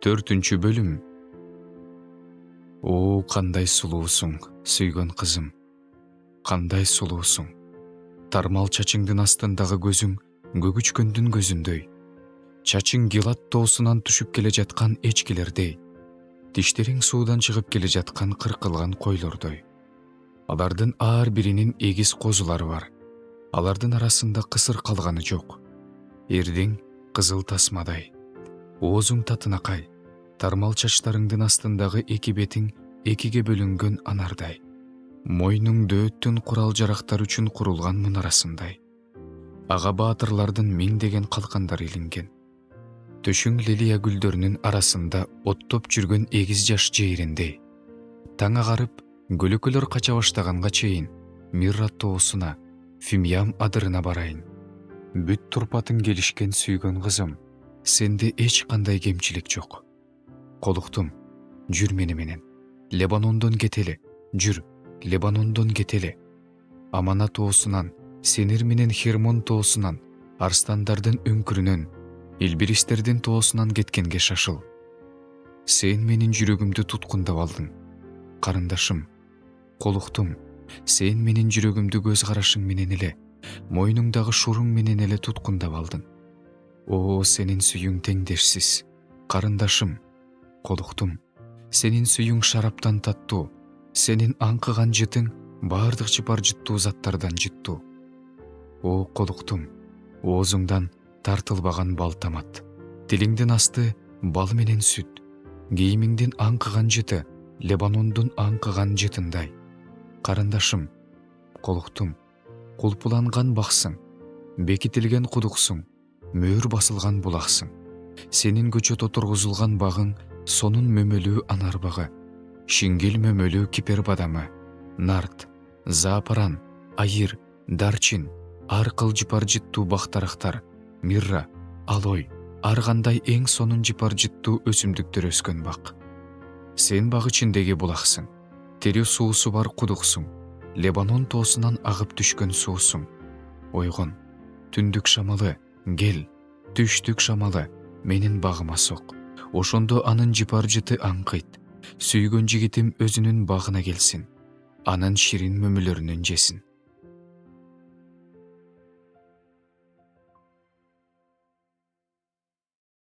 4 бөлүм. О, кандай сулуусуң, сүйгөн кызым. Кандай сулуусуң. Тармал чачыңдын астындагы көзүң көгүчкөндүн көзүндөй. Чачың гилат тоосунан түшүп келе жаткан эчкилердей. Тиштериң суудан чыгып келе жаткан кыркылган койлордой. Алардын ар биринин эгиз козулары бар. Алардын арасында кысыр калганы жок. Эрдиң кызыл тасмадай. Оозуң татынакай. Тармал чачтарыңдын астындагы эки бетиң экиге бөлүнгөн анардай. Мойнуң дөөттүн курал жарактар үчүн курулган мунарасындай. Ага баатырлардын миңдеген калкандары илинген. Төшүң лилия гүлдөрүнүн арасында оттоп жүргөн эгиз жаш жээриндей. Таң агарып, көлөкөлөр кача баштаганга чейин Мирра тоосуна, Фимьям адырына барайын. Бүт турпатың келишкен сүйгөн кызым, сенде эч кандай кемчилик жок. Колуктум, жүр мени менен. Лебанондон кетели, жүр, Лебанондон кетели. Амана тоосунан, Сенир менен Хермон тоосунан, арстандардын үңкүрүнөн, илбиристердин тоосунан кеткенге шашыл. Сен менин жүрөгүмдү туткундап алдың. Карындашым, колуктум, сен менин жүрөгүмдү көз карашың менен эле, мойнуңдагы шуруң менен эле туткундап алдың. О, сенин сүйүң теңдешсиз. Карындашым, колуктум, сенин сүйүң шараптан таттуу, сенин аңкыган жытың баардык жыпар жыттуу заттардан жыттуу. О, колуктум, оозуңдан тартылбаган бал тамат. Тилиңдин асты бал менен сүт. Кийимиңдин аңкыган жыты Лебанондун аңкыган жытындай. Карындашым, колуктум, кулпуланган баксың, бекитилген кудуксуң, мөөр басылган булаксың. Сенин көчөт отургузулган багың сонун мөмөлүү анар багы, шингил мөмөлүү кипер бадамы, нарт, заафран, айыр, дарчин, ар кыл жыпар жыттуу бактарактар, мирра, алой, ар кандай эң сонун жыпар жыттуу өсүмдүктөр өскөн бак. Сен баг ичиндеги булаксың, тери суусу бар кудуксуң, Лебанон тоосунан агып түшкөн суусуң. Ойгон, түндүк шамалы, кел, түштүк шамалы, менин багыма сок. Ошондо анын жыпар жыты аңкыйт. Сүйгөн жигитим өзүнүн багына келсин, анын ширин мөмөлөрүнөн жесин.